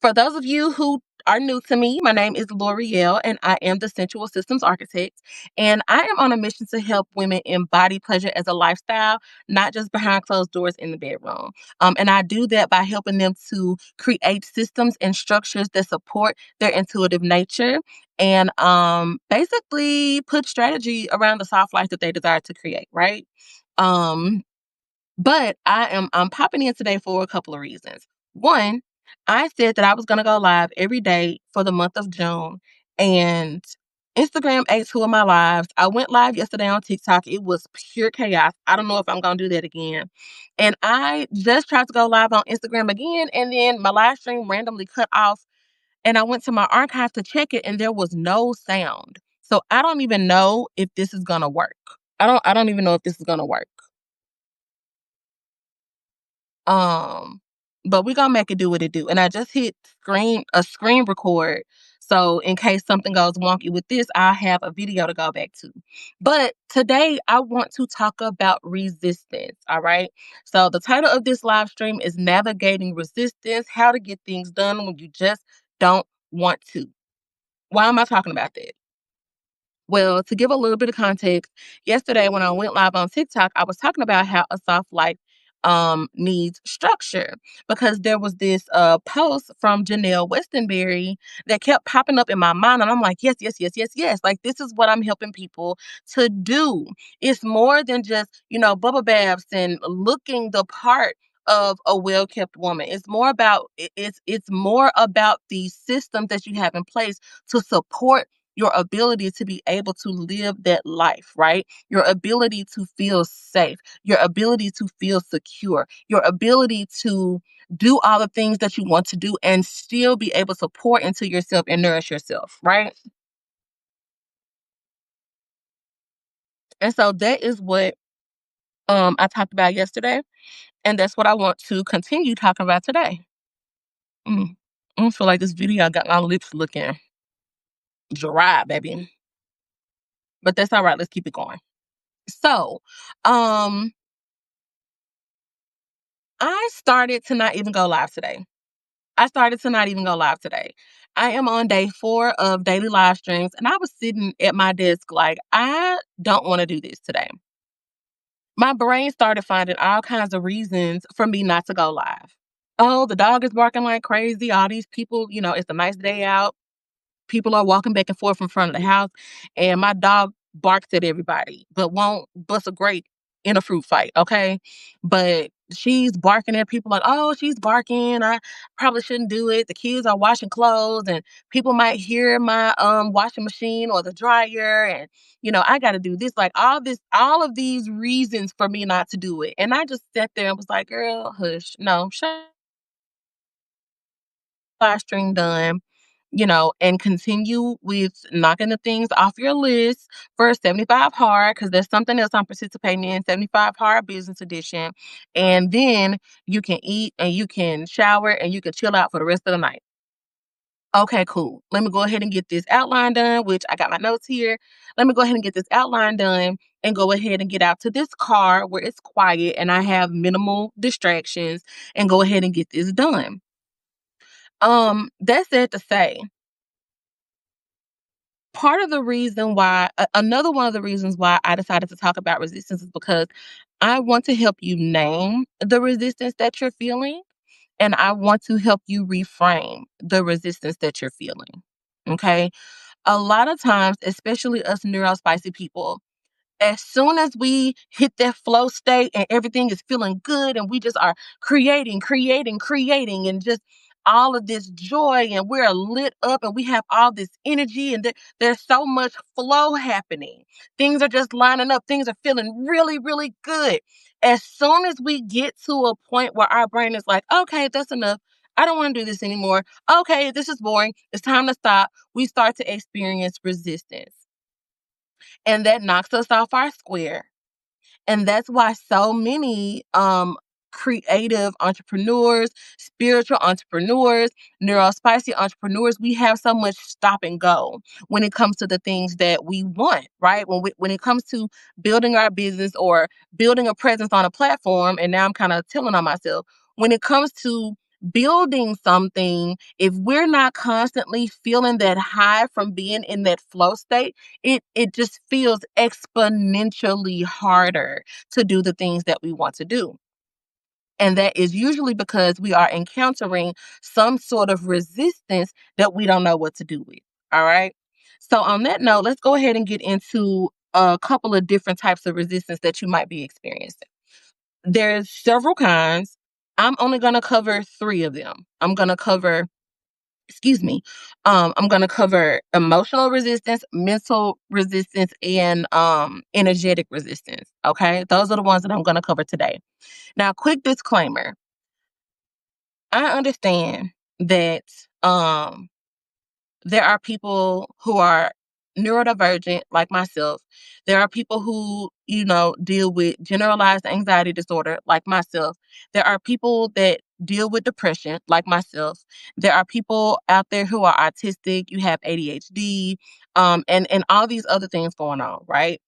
For those of you who are new to me, my name is Loreal and I am the Sensual Systems Architect. And I am on a mission to help women embody pleasure as a lifestyle, not just behind closed doors in the bedroom. And I do that by helping them to create systems and structures that support their intuitive nature and basically put strategy around the soft life that they desire to create, right? Um, but I'm popping in today for a couple of reasons. One, I said that I was gonna go live every day for the month of June, and Instagram ate two of my lives. I went live yesterday on TikTok. It was pure chaos. I don't know if I'm gonna do that again. And I just tried to go live on Instagram again, and then my live stream randomly cut off. And I went to my archive to check it, and there was no sound. So I don't even know if this is gonna work. I don't even know if this is gonna work. Um, but we gonna make it do what it do. And I just hit screen record. So in case something goes wonky with this, I'll have a video to go back to. But today I want to talk about resistance. All right. So the title of this live stream is Navigating Resistance: How to Get Things Done When You Just Don't Want to. Why am I talking about that? Well, to give a little bit of context, yesterday when I went live on TikTok, I was talking about how a soft life needs structure because there was this post from Janelle Westenberry that kept popping up in my mind. And I'm like, yes, yes, yes, yes, yes. Like, this is what I'm helping people to do. It's more than just, bubble baths and looking the part of a well-kept woman. It's more about it's more about the systems that you have in place to support your ability to be able to live that life, right? Your ability to feel safe, your ability to feel secure, your ability to do all the things that you want to do and still be able to pour into yourself and nourish yourself, right? And so that is what I talked about yesterday, and that's what I want to continue talking about today. Mm. I feel like this video got my lips looking dry, baby. But that's all right. Let's keep it going. So, um, I started to not even go live today. I started to not even go live today. I am on day 4 of daily live streams, and I was sitting at my desk like, I don't want to do this today. My brain started finding all kinds of reasons for me not to go live. Oh, the dog is barking like crazy. All these people, it's a nice day out. People are walking back and forth in front of the house, and my dog barks at everybody, but won't bust a grape in a fruit fight, okay? But she's barking at people like, oh, she's barking. I probably shouldn't do it. The kids are washing clothes, and people might hear my washing machine or the dryer, and I got to do this. Like all of these reasons for me not to do it. And I just sat there and was like, girl, hush, no, shut live stream done, and continue with knocking the things off your list for 75 hard, because there's something else I'm participating in, 75 hard business edition. And then you can eat and you can shower and you can chill out for the rest of the night. Okay, cool. Let me go ahead and get this outline done, which I got my notes here. Let me go ahead and get this outline done and go ahead and get out to this car where it's quiet and I have minimal distractions and go ahead and get this done. That's it to say, part of the reason why, another one of the reasons why I decided to talk about resistance is because I want to help you name the resistance that you're feeling, and I want to help you reframe the resistance that you're feeling. Okay. A lot of times, especially us neurospicy people, as soon as we hit that flow state and everything is feeling good and we just are creating and just all of this joy and we're lit up and we have all this energy and there's so much flow happening. Things are just lining up. Things are feeling really, really good. As soon as we get to a point where our brain is like, okay, that's enough. I don't want to do this anymore. Okay, this is boring. It's time to stop. We start to experience resistance, and that knocks us off our square. And that's why so many creative entrepreneurs, spiritual entrepreneurs, neurospicy entrepreneurs, we have so much stop and go when it comes to the things that we want, right? When it comes to building our business or building a presence on a platform, and now I'm kind of telling on myself, when it comes to building something, if we're not constantly feeling that high from being in that flow state, it just feels exponentially harder to do the things that we want to do. And that is usually because we are encountering some sort of resistance that we don't know what to do with. All right. So, on that note, let's go ahead and get into a couple of different types of resistance that you might be experiencing. There's several kinds. I'm only going to cover three of them. Excuse me, I'm going to cover emotional resistance, mental resistance, and energetic resistance. Okay. Those are the ones that I'm going to cover today. Now, quick disclaimer. I understand that um, there are people who are neurodivergent, like myself. There are people who, deal with generalized anxiety disorder, like myself. There are people that deal with depression, like myself. There are people out there who are autistic. You have ADHD, and all these other things going on, right?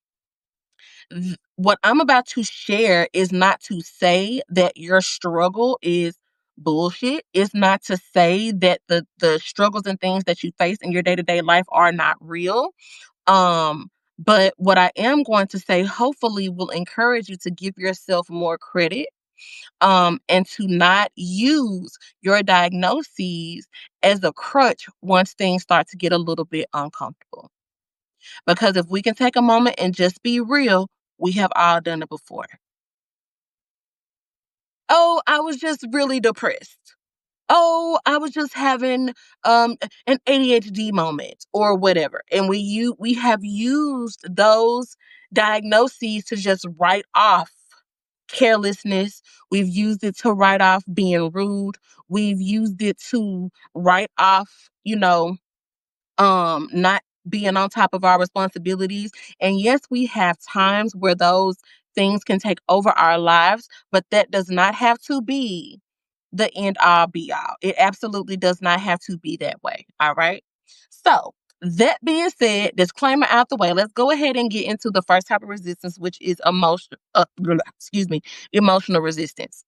What I'm about to share is not to say that your struggle is bullshit. It's not to say that the struggles and things that you face in your day-to-day life are not real. Um, but what I am going to say hopefully will encourage you to give yourself more credit, and to not use your diagnoses as a crutch once things start to get a little bit uncomfortable. Because if we can take a moment and just be real, we have all done it before. Oh, I was just really depressed. Oh, I was just having an ADHD moment or whatever. And we have used those diagnoses to just write off carelessness. We've used it to write off being rude. We've used it to write off, not being on top of our responsibilities. And yes, we have times where those things can take over our lives, but that does not have to be the end all be all. It absolutely does not have to be that way. All right. So, that being said, disclaimer out the way, let's go ahead and get into the first type of resistance, which is emotional resistance.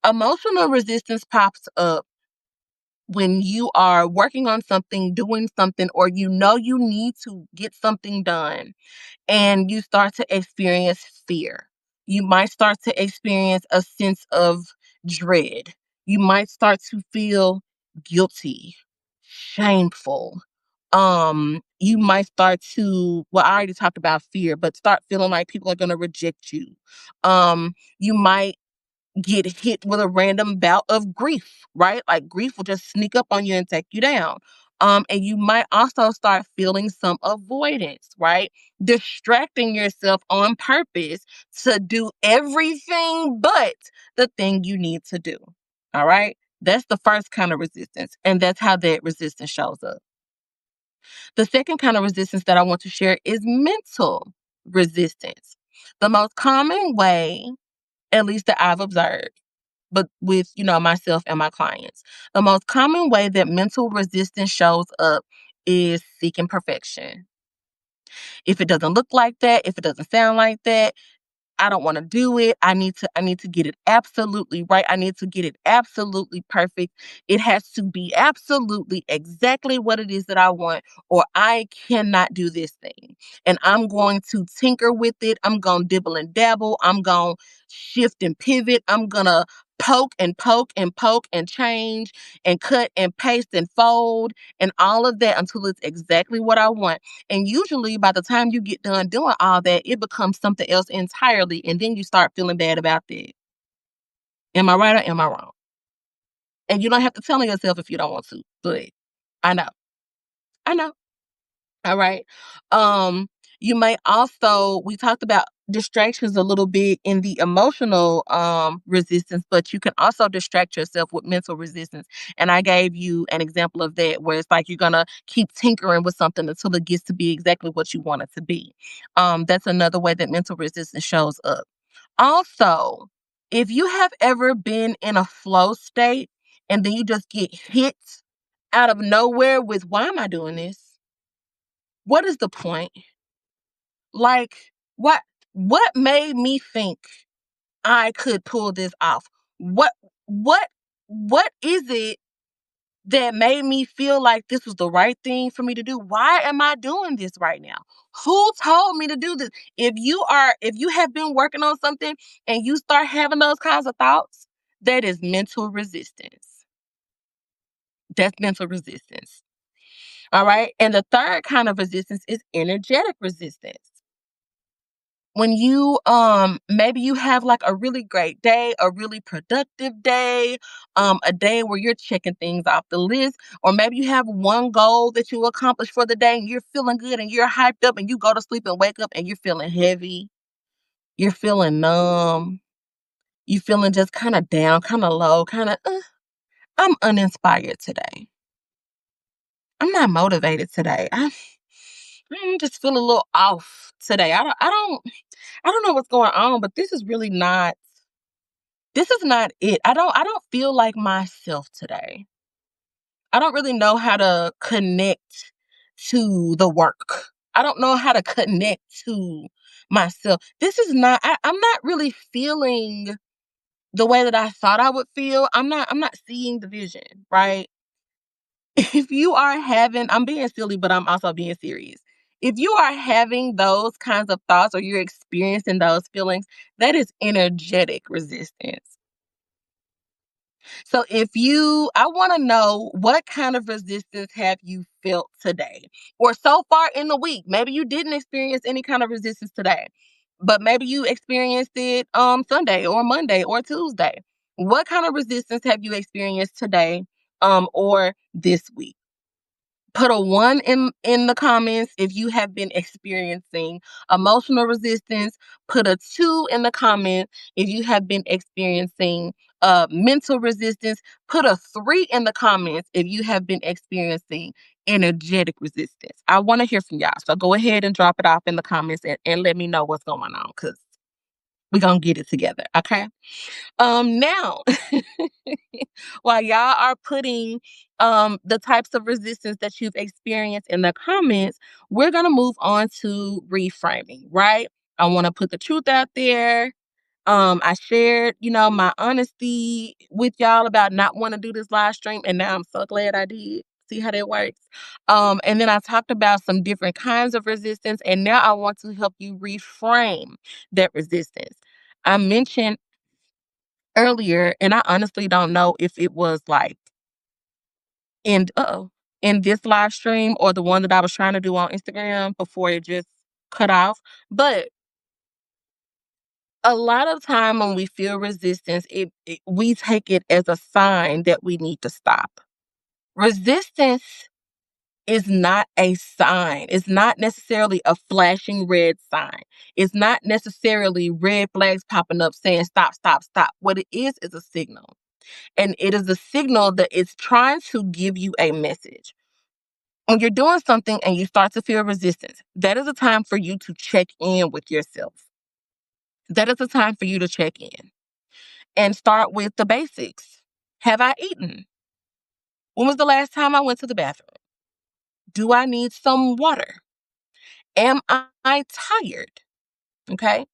Emotional resistance pops up when you are working on something, doing something, or you need to get something done, and you start to experience fear. You might start to experience a sense of dread. You might start to feel guilty, shameful. You might start to, well, I already talked about fear, but start feeling like people are going to reject you. You might get hit with a random bout of grief, right? Like grief will just sneak up on you and take you down. And you might also start feeling some avoidance, right? Distracting yourself on purpose to do everything but the thing you need to do. All right. That's the first kind of resistance. And that's how that resistance shows up. The second kind of resistance that I want to share is mental resistance. The most common way, at least that I've observed, but with, myself and my clients. The most common way that mental resistance shows up is seeking perfection. If it doesn't look like that, if it doesn't sound like that, I don't want to do it. I need to get it absolutely right. I need to get it absolutely perfect. It has to be absolutely exactly what it is that I want, or I cannot do this thing. And I'm going to tinker with it. I'm going to dibble and dabble. I'm going to shift and pivot. I'm going to poke and poke and poke and change and cut and paste and fold and all of that until it's exactly what I want. And usually by the time you get done doing all that, it becomes something else entirely. And then you start feeling bad about that. Am I right or am I wrong? And you don't have to tell yourself if you don't want to, but I know. I know. All right. Um, you may also, we talked about distractions a little bit in the emotional resistance, but you can also distract yourself with mental resistance. And I gave you an example of that where it's like you're gonna keep tinkering with something until it gets to be exactly what you want it to be. That's another way that mental resistance shows up. Also, if you have ever been in a flow state and then you just get hit out of nowhere with, why am I doing this? What is the point? Like, what made me think I could pull this off? What what what is it that made me feel like this was the right thing for me to do? Why am I doing this right now? Who told me to do this? If you have been working on something and you start having those kinds of thoughts, that is mental resistance. That's mental resistance. All right. And the third kind of resistance is energetic resistance. When you maybe you have like a really great day, a really productive day, a day where you're checking things off the list, or maybe you have one goal that you accomplish for the day and you're feeling good and you're hyped up and you go to sleep and wake up and you're feeling heavy, you're feeling numb, you feeling just kind of down, kind of low, kind of I'm uninspired today. I'm not motivated today. I just feel a little off today. I don't know what's going on, but this is not it. I don't feel like myself today. I don't really know how to connect to the work. I don't know how to connect to myself. This is not I'm not really feeling the way that I thought I would feel. I'm not seeing the vision, right? If you are having I'm being silly, but I'm also being serious. If you are having those kinds of thoughts or you're experiencing those feelings, that is energetic resistance. So I want to know, what kind of resistance have you felt today or so far in the week? Maybe you didn't experience any kind of resistance today, but maybe you experienced it Sunday or Monday or Tuesday. What kind of resistance have you experienced today or this week? Put a one in the comments if you have been experiencing emotional resistance. Put a two in the comments if you have been experiencing mental resistance. Put a three in the comments if you have been experiencing energetic resistance. I want to hear from y'all, so go ahead and drop it off in the comments and let me know what's going on, because we're gonna get it together, okay? Now, while y'all are putting the types of resistance that you've experienced in the comments, we're gonna move on to reframing, right? I want to put the truth out there. I shared, my honesty with y'all about not wanting to do this live stream, and now I'm so glad I did. See how that works? And then I talked about some different kinds of resistance, and now I want to help you reframe that resistance. I mentioned earlier, and I honestly don't know if it was like in in this live stream or the one that I was trying to do on Instagram before it just cut off. But a lot of time when we feel resistance, we take it as a sign that we need to stop. Resistance is not a sign. It's not necessarily a flashing red sign. It's not necessarily red flags popping up saying stop, stop, stop. What it is a signal. And it is a signal that it's trying to give you a message. When you're doing something and you start to feel resistance, that is a time for you to check in with yourself. That is a time for you to check in and start with the basics. Have I eaten? When was the last time I went to the bathroom? Do I need some water? Am I tired? Okay.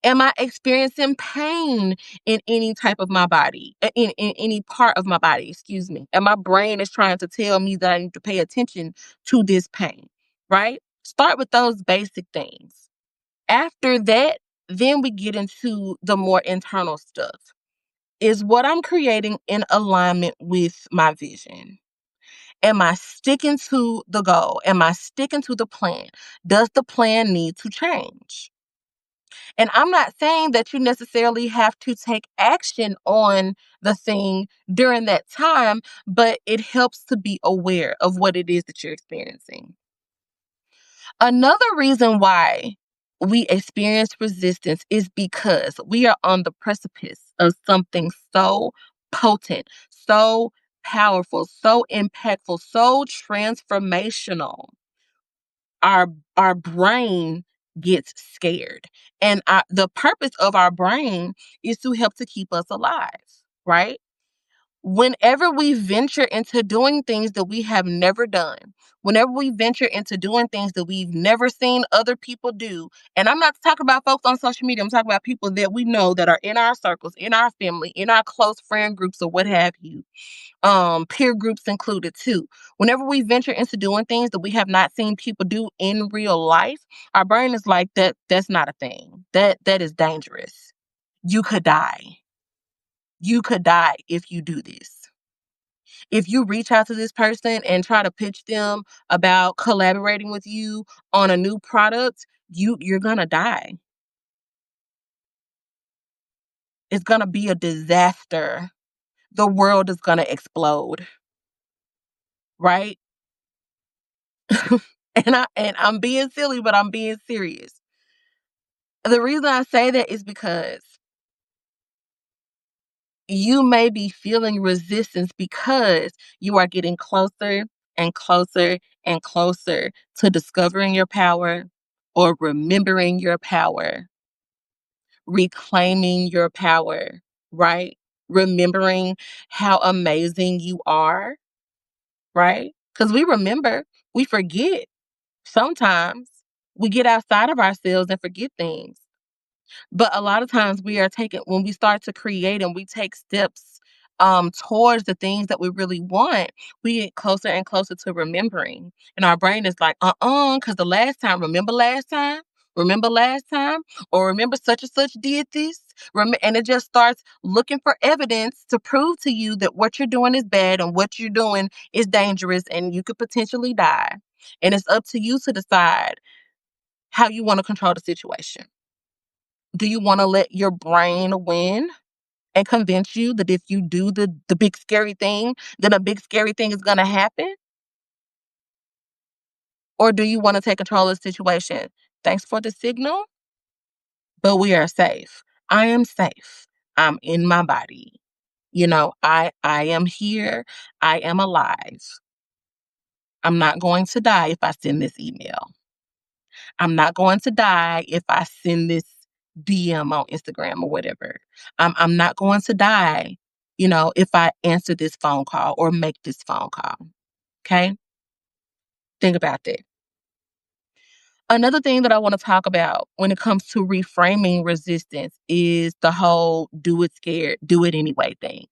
Am I experiencing pain in any type of my body, in any part of my body, excuse me? And my brain is trying to tell me that I need to pay attention to this pain, right? Start with those basic things. After that, then we get into the more internal stuff. Is what I'm creating in alignment with my vision? Am I sticking to the goal? Am I sticking to the plan? Does the plan need to change? And I'm not saying that you necessarily have to take action on the thing during that time, but it helps to be aware of what it is that you're experiencing. Another reason why we experience resistance is because we are on the precipice of something so potent, so powerful, so impactful, so transformational. Our brain gets scared. And the purpose of our brain is to help to keep us alive, right? Whenever we venture into doing things that we have never done, whenever we venture into doing things that we've never seen other people do, and I'm not talking about folks on social media, I'm talking about people that we know that are in our circles, in our family, in our close friend groups or what have you, peer groups included too. Whenever we venture into doing things that we have not seen people do in real life, our brain is like, that's not a thing. That is dangerous. You could die. You could die if you do this. If you reach out to this person and try to pitch them about collaborating with you on a new product, you're gonna die. It's gonna be a disaster. The world is gonna explode, right? And I'm being silly, but I'm being serious. The reason I say that is because you may be feeling resistance because you are getting closer and closer and closer to discovering your power or remembering your power, reclaiming your power, right? Remembering how amazing you are, right? Because we remember, we forget sometimes. We get outside of ourselves and forget things. But a lot of times we are taking when we start to create and we take steps towards the things that we really want, we get closer and closer to remembering. And our brain is like, because the last time, remember last time, or remember such and such did this. And it just starts looking for evidence to prove to you that what you're doing is bad and what you're doing is dangerous and you could potentially die. And it's up to you to decide how you want to control the situation. Do you want to let your brain win and convince you that if you do the big scary thing, then a big scary thing is going to happen? Or do you want to take control of the situation? Thanks for the signal, but we are safe. I am safe. I'm in my body. I am here. I am alive. I'm not going to die if I send this email. I'm not going to die if I send this DM on Instagram or whatever. I'm not going to die, if I answer this phone call or make this phone call. Okay? Think about that. Another thing that I want to talk about when it comes to reframing resistance is the whole do it scared, do it anyway thing.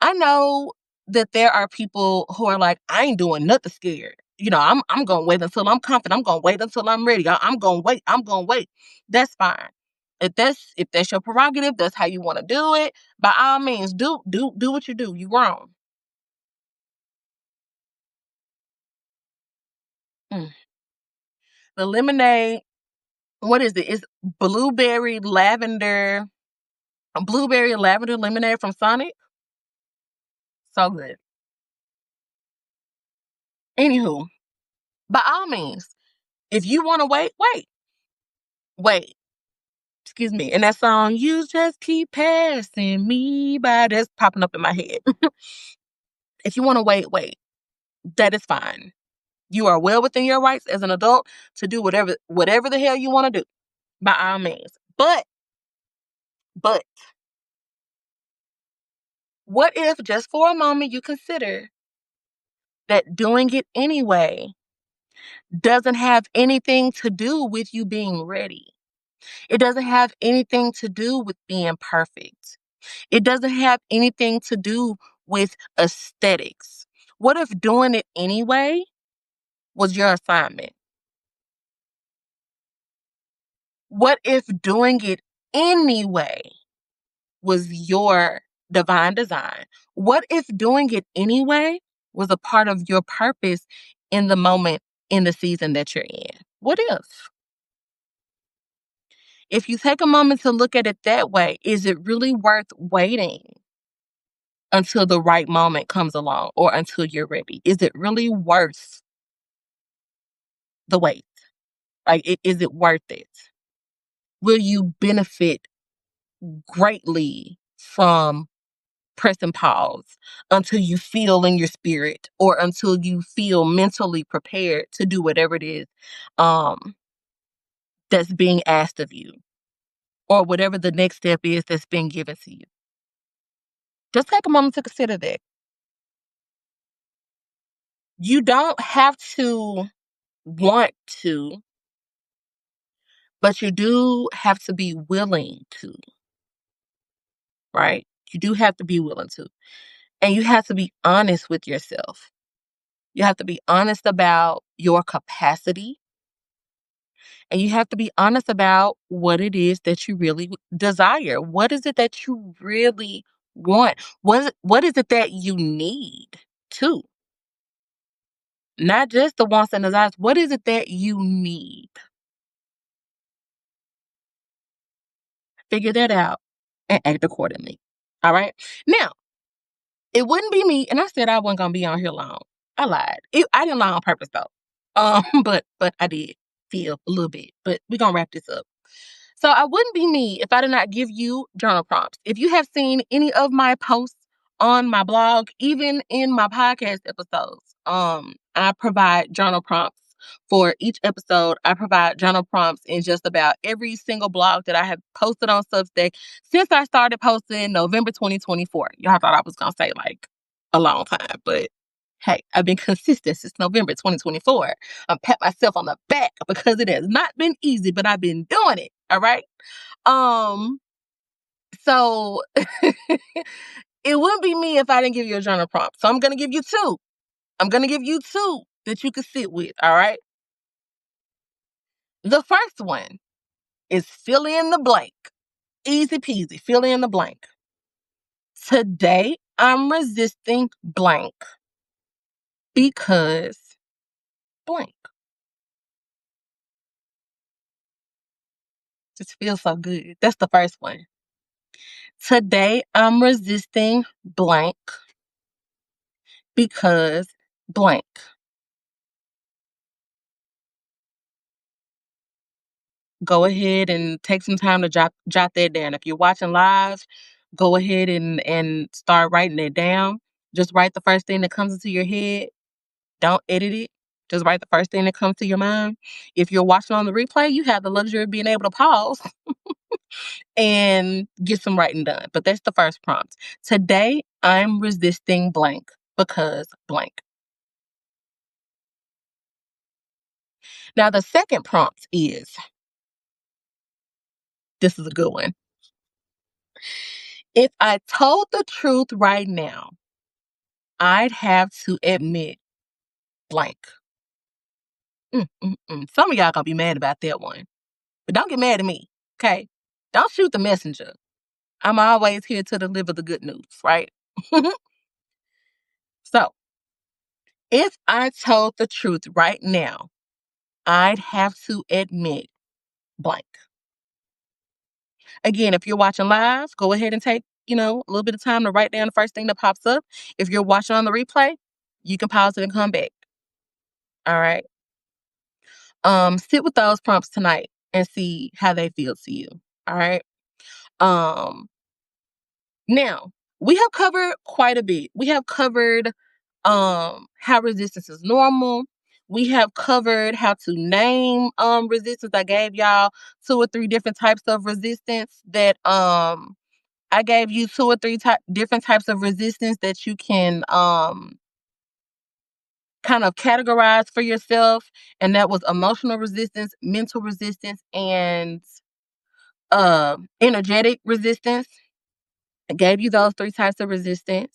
I know that there are people who are like, I ain't doing nothing scared. I'm gonna wait until I'm confident. I'm gonna wait until I'm ready. I'm gonna wait. I'm gonna wait. That's fine. If that's your prerogative, that's how you want to do it. By all means, do what you do. You wrong. Mm. The lemonade, what is it? It's blueberry lavender blueberry and lavender lemonade from Sonic. So good. Anywho, by all means, if you want to wait, wait, wait. Excuse me. And that song, you just keep passing me by, that's popping up in my head. If you want to wait, wait. That is fine. You are well within your rights as an adult to do whatever the hell you want to do. By all means. But, what if just for a moment you consider that doing it anyway doesn't have anything to do with you being ready? It doesn't have anything to do with being perfect. It doesn't have anything to do with aesthetics. What if doing it anyway was your assignment? What if doing it anyway was your divine design? What if doing it anyway was a part of your purpose in the moment, in the season that you're in? What if? If you take a moment to look at it that way, is it really worth waiting until the right moment comes along or until you're ready? Is it really worth the wait? Like, is it worth it? Will you benefit greatly from pressing pause until you feel in your spirit or until you feel mentally prepared to do whatever it is um, that's being asked of you or whatever the next step is that's being given to you? Just take a moment to consider that. You don't have to want to, but you do have to be willing to, right? You do have to be willing to. And you have to be honest with yourself. You have to be honest about your capacity, and you have to be honest about what it is that you really desire. What is it that you really want? What is it that you need too? Not just the wants and desires. What is it that you need? Figure that out and act accordingly. All right. Now, it wouldn't be me, and I said I wasn't gonna be on here long. I lied. I didn't lie on purpose though. But I did feel a little bit. But we're gonna wrap this up. So I wouldn't be me if I did not give you journal prompts. If you have seen any of my posts on my blog, even in my podcast episodes, I provide journal prompts for each episode. I provide journal prompts in just about every single blog that I have posted on Substack since I started posting November 2024. Y'all thought I was gonna say like a long time, but hey, I've been consistent since November 2024. I'm pat myself on the back because it has not been easy, but I've been doing it. All right. Um, so it wouldn't be me if I didn't give you a journal prompt. So I'm gonna give you two. I'm gonna give you two that you can sit with. All right. The first one is fill in the blank. Easy peasy. Fill in the blank. Today I'm resisting blank because blank. Just feels so good. That's the first one. Today I'm resisting blank because blank. Go ahead and take some time to jot that down. If you're watching live, go ahead and start writing it down. Just write the first thing that comes into your head. Don't edit it. Just write the first thing that comes to your mind. If you're watching on the replay, you have the luxury of being able to pause and get some writing done. But that's the first prompt. Today, I'm resisting blank because blank. Now, the second prompt is this is a good one. If I told the truth right now, I'd have to admit blank. Some of y'all gonna be mad about that one, but don't get mad at me, okay? Don't shoot the messenger. I'm always here to deliver the good news, right? So, if I told the truth right now, I'd have to admit blank. Again, if you're watching live, go ahead and take, a little bit of time to write down the first thing that pops up. If you're watching on the replay, you can pause it and come back. All right. Sit with those prompts tonight and see how they feel to you. All right. Um, Now we have covered quite a bit. We have covered how resistance is normal. We have covered how to name resistance. I gave y'all 2 or 3 different types of resistance that I gave you 2 or 3 different types of resistance that you can kind of categorize for yourself, and that was emotional resistance, mental resistance, and energetic resistance. I gave you those 3 types of resistance.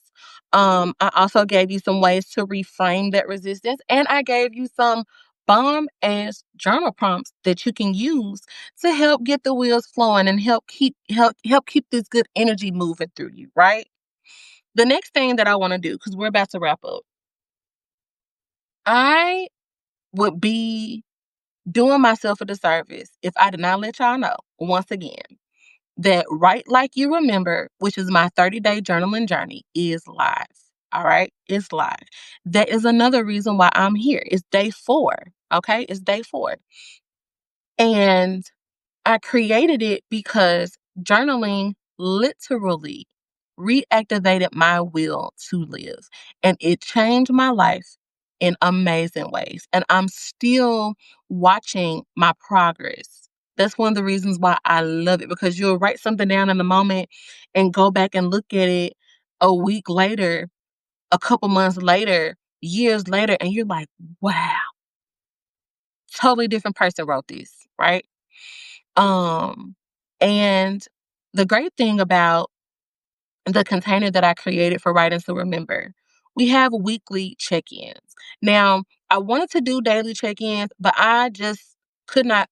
I also gave you some ways to reframe that resistance, and I gave you some bomb ass journal prompts that you can use to help get the wheels flowing and help keep this good energy moving through you, right? The next thing that I want to do, because we're about to wrap up, I would be doing myself a disservice if I did not let y'all know once again that Write Like You Remember, which is my 30-day journaling journey, is live. All right. It's live. That is another reason why I'm here. It's day 4. Okay. It's day 4. And I created it because journaling literally reactivated my will to live. And it changed my life in amazing ways. And I'm still watching my progress. That's one of the reasons why I love it, because you'll write something down in the moment and go back and look at it a week later, a couple months later, years later and you're like, wow, totally different person wrote this, right? Um, and the great thing about the container that I created for Writings to Remember, we have weekly check-ins. Now, I wanted to do daily check-ins, but I could not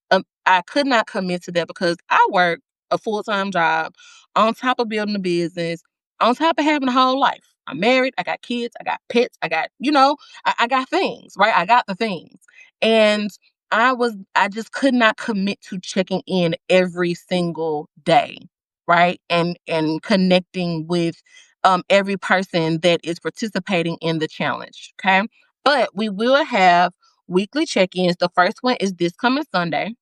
commit to that because I work a full-time job on top of building a business, on top of having a whole life. I'm married, I got kids, I got pets, I got, I got things, right? I got the things. And I just could not commit to checking in every single day, right? And connecting with every person that is participating in the challenge. Okay. But we will have weekly check-ins. The first one is this coming Sunday,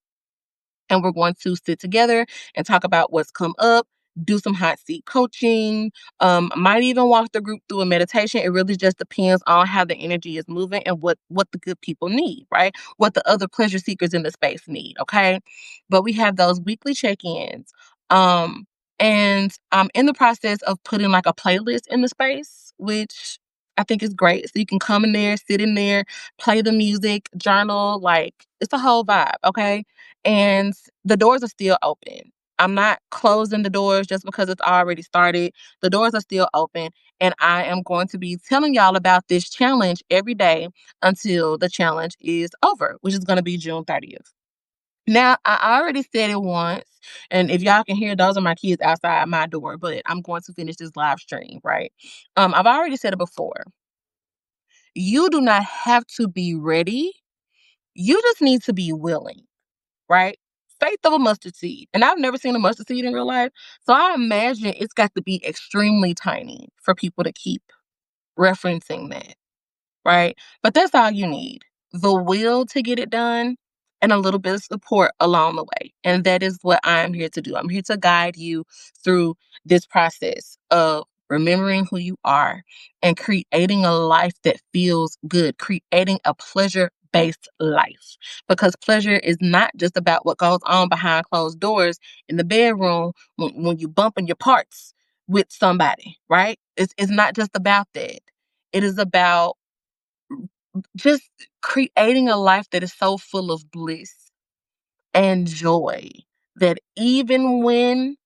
and we're going to sit together and talk about what's come up, do some hot seat coaching, might even walk the group through a meditation. It really just depends on how the energy is moving and what the good people need, right? What the other pleasure seekers in the space need, okay? But we have those weekly check-ins. Um, and I'm in the process of putting like a playlist in the space, which I think is great. So you can come in there, sit in there, play the music, journal, like it's a whole vibe, okay? And the doors are still open. I'm not closing the doors just because it's already started. The doors are still open, and I am going to be telling y'all about this challenge every day until the challenge is over, which is going to be June 30th. Now, I already said it once, and if y'all can hear, those are my kids outside my door, but I'm going to finish this live stream, right? I've already said it before. You do not have to be ready. You just need to be willing, right? Faith of a mustard seed. And I've never seen a mustard seed in real life. So I imagine it's got to be extremely tiny for people to keep referencing that, right? But that's all you need, the will to get it done and a little bit of support along the way. And that is what I'm here to do. I'm here to guide you through this process of remembering who you are and creating a life that feels good, creating a pleasure based life. Because pleasure is not just about what goes on behind closed doors in the bedroom when you bumping your parts with somebody, right? It's not just about that. It is about just creating a life that is so full of bliss and joy that even when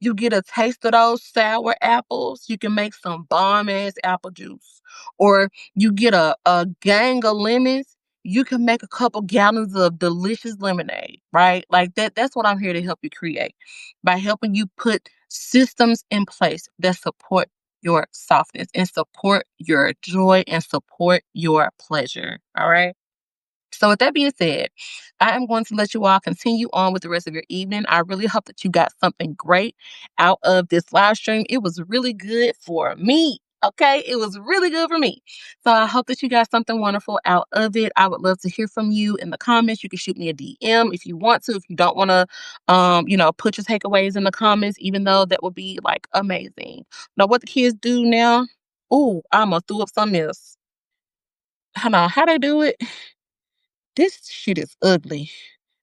you get a taste of those sour apples, you can make some bomb ass apple juice. Or you get a gang of lemons, you can make a couple gallons of delicious lemonade, right? Like that's what I'm here to help you create by helping you put systems in place that support your softness and support your joy and support your pleasure. All right. So, with that being said, I am going to let you all continue on with the rest of your evening. I really hope that you got something great out of this live stream. It was really good for me. Okay, it was really good for me. So I hope that you got something wonderful out of it. I would love to hear from you in the comments. You can shoot me a DM if you want to. If you don't want to, put your takeaways in the comments, even though that would be like amazing. Now, what the kids do now? Oh, I almost threw up something else. Hold on, how they do it? This shit is ugly.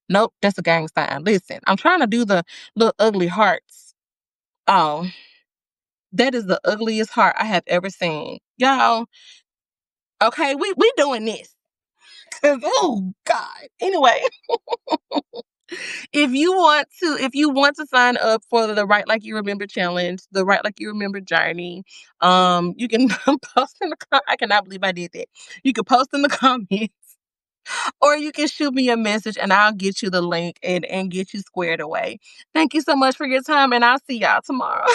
Nope, that's a gang sign. Listen, I'm trying to do the little ugly hearts. Oh, that is the ugliest heart I have ever seen. Y'all, okay, we doing this. 'Cause, oh God. Anyway, if you want to sign up for the Write Like You Remember challenge, the Write Like You Remember journey, you can post in the I cannot believe I did that. You can post in the comments or you can shoot me a message and I'll get you the link and get you squared away. Thank you so much for your time, and I'll see y'all tomorrow.